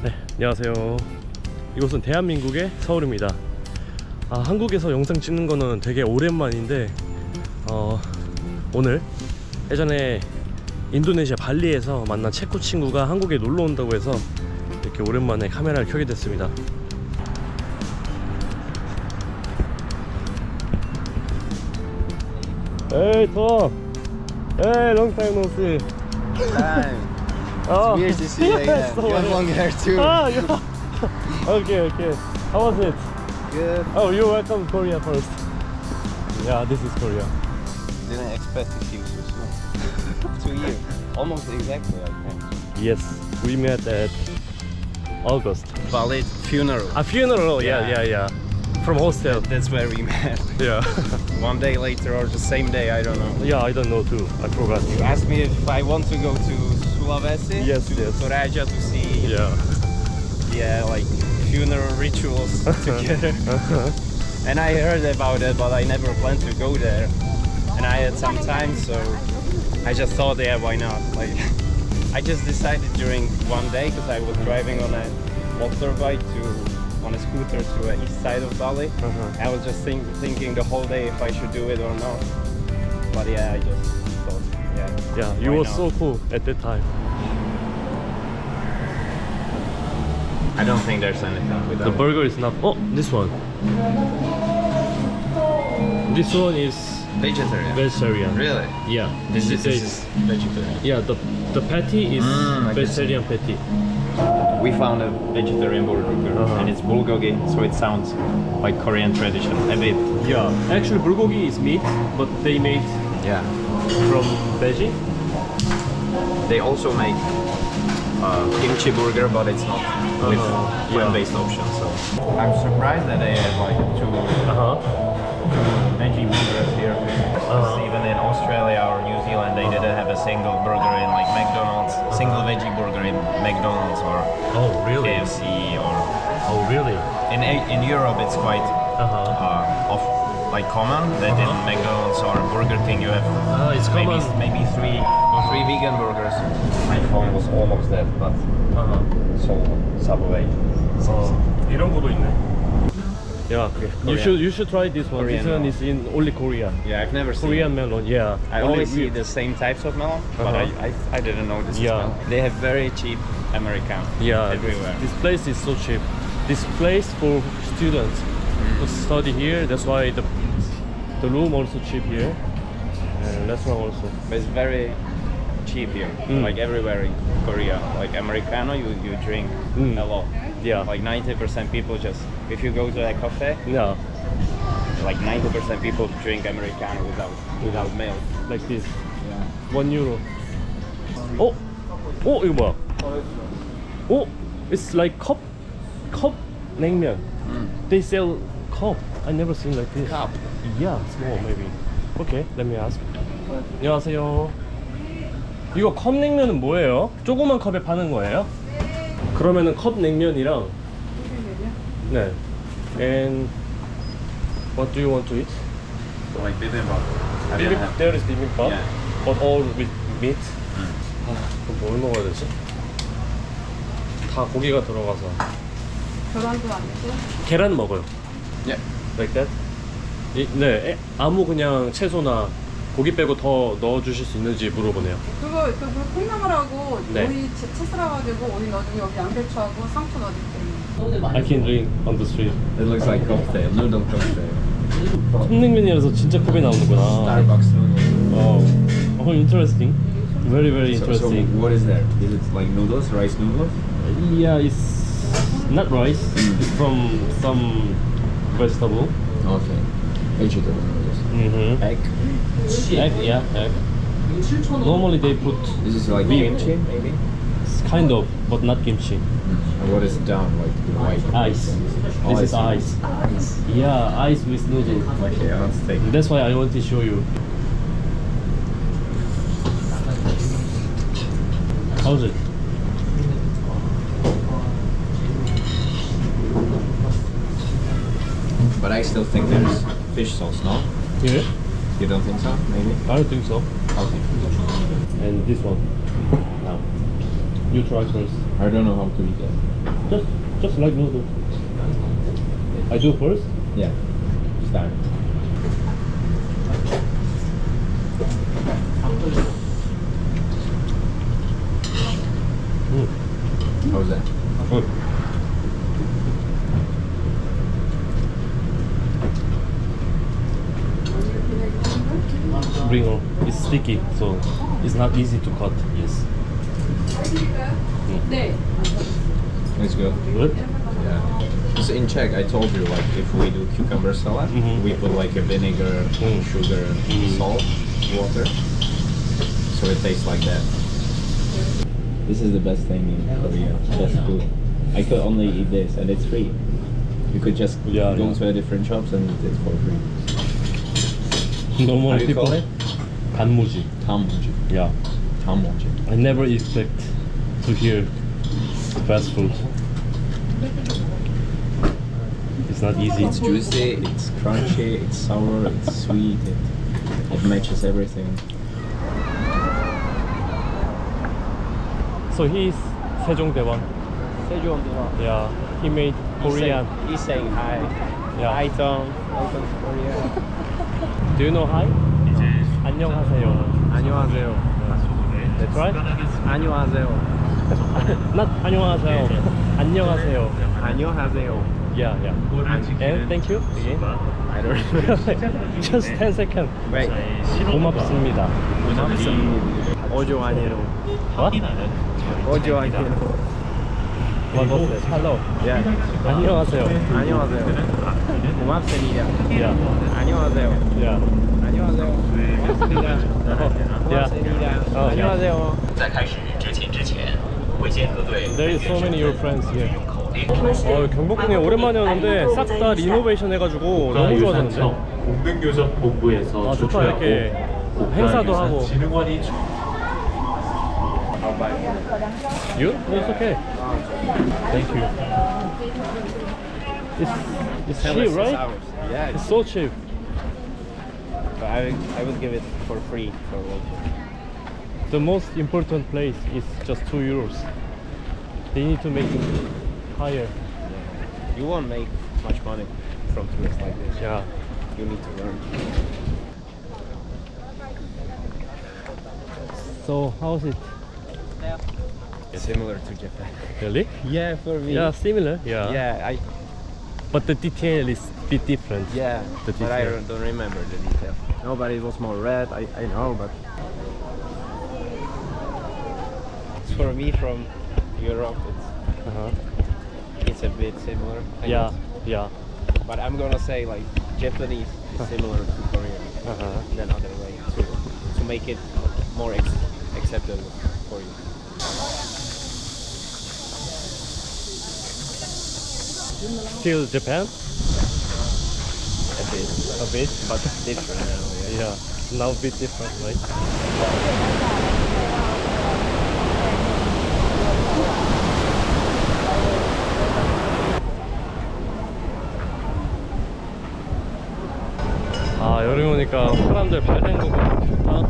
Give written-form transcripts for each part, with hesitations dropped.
네, 안녕하세요. 이곳은 대한민국의 서울입니다. 한국에서 영상 찍는 거는 되게 오랜만인데 오늘 예전에 인도네시아 발리에서 만난 체코 친구가 한국에 놀러 온다고 해서 이렇게 오랜만에 카메라를 켜게 됐습니다. Hey Tom! Hey, long time no see. Time. Oh, It's weird to see you again. so You have long hair too. yeah. Okay. How was it? Good. Oh, you're welcome to Korea first. Yeah, this is Korea. Didn't expect to see you so soon. 2 years. Almost exactly, I think. Yes, we met at August. Valid funeral. A funeral, yeah. From hostel. That's where we met. Yeah. 1 day later or the same day, I don't know. Yeah, I don't know too. I forgot. You asked me if I want to go to Sulawesi, Yes, to yes. Toraja to see like funeral rituals together. And I heard about it, but I never planned to go there. And I had some time, so I just thought, yeah, why not? Like, I just decided during one day, because I was driving on a motorbike on a scooter to the east side of Bali. I was just thinking the whole day if I should do it or not. But yeah, I just thought, Yeah, you why were not? so cool at that time. I don't think there's anything with The that. burger is not. Oh, this one. This one is Vegetarian. vegetarian. Really? Yeah. This it is vegetarian. Yeah, the patty is I can vegetarian patty. We found a vegetarian burger and it's bulgogi, so it sounds like Korean tradition a bit. Yeah, actually bulgogi is meat, but they made Yeah. from veggie. They also make kimchi burger, but it's not with plant-based option. So I'm surprised that they have like two veggie burgers here. Even in Australia or New Zealand, they didn't have a single burger in like McDonald's, single veggie burger in McDonald's or Oh, really? KFC or Oh, really? in Europe it's quite common that in McDonald's or Burger King you have It's common. maybe three vegan burgers. My phone was almost dead, but so Subway. 이런 것도 있네. Yeah, you should try this one. Korean this one melon. is in only Korea. Yeah, I've never Korean seen. melon. Yeah. I Only always see we- the same types of melon, but I didn't know this. Yeah. Melon. They have very cheap Americano. Yeah, everywhere. This place is so cheap. This place for students to study here. That's why the room also cheap here, and restaurant also. But it's very cheap here, like everywhere in Korea. Like Americano, you drink a lot. Yeah. Like 90% people just, if you go to a cafe, Yeah, like 90% people drink Americano without milk. like this. 1 euro. Oh, 이거 뭐야? Oh, it's like cup 냉면. They sell cup. I never seen like this. Cup? Yeah, small maybe. Okay, let me ask. 안녕하세요. 이거 컵 냉면은 뭐예요? 조그만 컵에 파는 거예요? 그러면은 컵 냉면이랑 네. And what do you want to eat? Like bibimbap. There is bibimbap, Yeah. but all with meat. 그럼 뭘 먹어야 되지? 다 고기가 들어가서. 계란도 안 되고 계란 먹어요. Yeah. Like that? 네, 아무 그냥 채소나 고기 빼고 더 넣어주실 수 있는지 물어보네요. 그거 콩나물하고 네. 오이 채 썰어가지고 오이 넣어주고 여기 양배추하고 상추 넣어줄게요. I can drink on the street. It looks like cocktail, noodle cocktail. 컵냉면이라서 진짜 컵이 나오는구나. Starbucks noodle. Oh, interesting. Very, very So interesting. what is there? Is it like noodles, rice noodles? Yeah, it's not rice. It's from some vegetable. Okay. Vegetable noodles. Mm-hmm. Egg. Egg, yeah, egg. Normally they put This is like Beef. kimchi, maybe? kind of, but not kimchi. And what is down, like white? Ice. Oh, This is I ice. see. Ice. Yeah, ice with noodles. Okay, let's take it. That's why I want to show you. How's it? But I still think there's fish sauce, no? Yeah? You don't think so? Maybe? I don't think so. Okay. And this one. Now. You try first. I don't know how to eat that. Just like noodle. I do first. Yeah. Start. How's that? Good. Bring on. It's sticky, so it's not easy to cut. Yes. 네. Let's go. Good. Yeah. So in Czech, I told you, like, if we do cucumber salad, we put like a vinegar, sugar, salt, water. So it tastes like that. This is the best thing in Korea. Best food. I could only eat this, and it's free. You could just go to a different shops and eat it for free. Normal How do you people. call it? 단무지. Tamuji. Yeah. Tamuji. I never expect to hear fast food. It's not easy. It's juicy, it's crunchy, it's sour, it's sweet. It matches everything. So he's 세종대왕. Yeah. He made Korean. He's saying hi. Yeah. Hi Tom. Welcome to Korea. Do you know hi? 안녕하세요. 안녕하세요. That's right? 안녕하세요. Not 안녕하세요. 안녕하세요. 안녕하세요. Yeah, yeah. And thank you again. I don't remember. Just 10 seconds. Wait. 고맙습니다. 오조 아니에요. What? 오조 아니에요. What was that? Hello. Yeah. 안녕하세요. 안녕하세요. 고맙습니다. Yeah. 안녕하세요. Yeah. 안녕하세요. 고맙습니다. Yeah. 고맙습니다. Oh, 안녕하세요. 在开始执勤之前，会先核对 There is so many your friends here. 경복궁에 오랜만에 왔는데 싹 다 리노베이션 해가지고 너무 좋아졌는데. 공동교섭본부에서 아 좋다 이렇게 행사도 하고. 진흥원이 You? No, it's okay. Thank you. It's cheap, right? Yeah, It's so cheap. but I would give it for free for Walter. The most important place is just 2 euros. They need to make it higher. You won't make much money from tourists like this. Yeah. You need to learn. So how's it? Similar to Japan. Really? Yeah, for me. Yeah, similar. Yeah. Yeah, But the detail is a bit different. yeah. The But I detail. don't remember the detail. No, but it was more red. I know, but for me from Europe, it's a bit similar. I Yeah. guess. Yeah. But I'm gonna say like Japanese is similar to Korean than other way to make it more acceptable for you. Still Japan? A bit, A bit, but different now. Yeah. yeah, now a bit different, right? 아, 여름 오니까 사람들 발 담그고 좋다.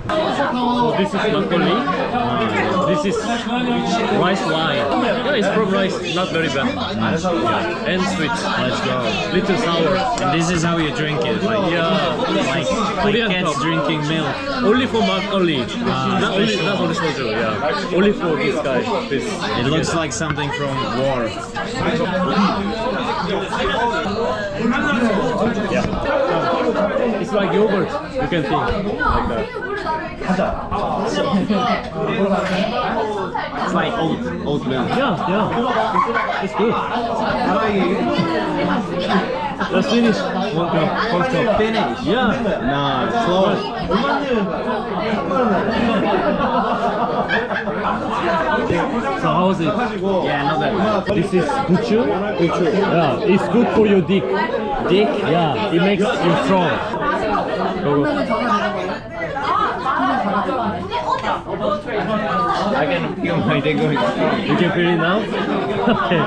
So this is makgeolli. This is rice wine. Yeah, it's from rice, not very bad. Yeah. And sweet. Let's go. Little sour. And this is how you drink it, like Yeah, Korean cats cup. drinking milk. Only for makgeolli. Not only soju. Yeah. Only for this guy. This. It looks like something from war. Yeah. It's like yogurt. You can think like that. It's like oat milk. Yeah, yeah. It's good. Let's finish. One cup. First cup. Finish. Yeah. Nah, close. So how is it? Yeah, not that bad. This is gochu. Yeah, it's good for your dick. Dick? Yeah, it makes you strong. 그러면 전화 되는 거예요? I can feel my day going strong. You can feel it now? Okay.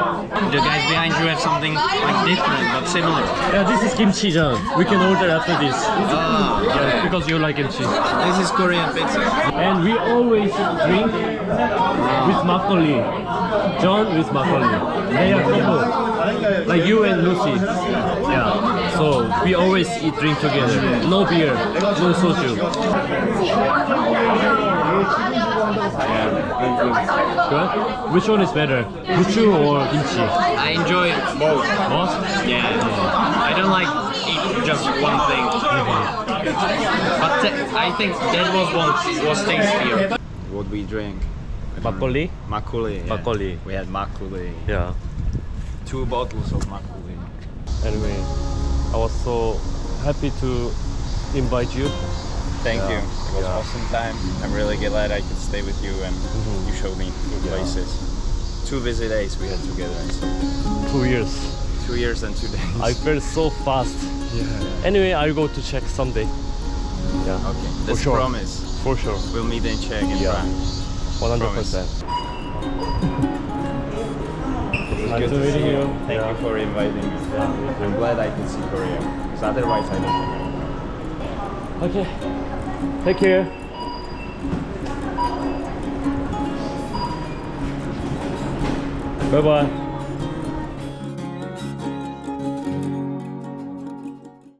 The guys behind you have something like different but similar. Yeah, this is kimchi, John. We can order after this. Ah, Yeah, because you like kimchi. this is Korean pizza. And we always drink with makgeolli. John with makgeolli. They are couple. Like you and Lucy. Yeah. So we always eat drink together. No beer, no soju. Good? Which one is better? Buchu or kimchi? I enjoy both. Both? Yeah. I don't like eat just one thing. But I think that was tastier. What we drink? Makgeolli? Makgeolli. Yeah. Makgeolli. We had makgeolli. Yeah. 2 bottles of makgeolli. Anyway, I was so happy to invite you. Thank Yeah. you. It was Yeah. awesome time. I'm really glad I could stay with you and you showed me good places. 2 busy days we had together. So 2 years. 2 years and 2 days. I felt so fast. yeah. Anyway, I'll go to Czech someday. Yeah. Okay, that's sure. a promise. For sure. We'll meet in Czech in Yeah. Prague. 100%. Nice Good to to meeting see you. Thank you for inviting me. I'm glad I could see Korea. Because otherwise I don't think I would. Okay. Take care. Bye bye.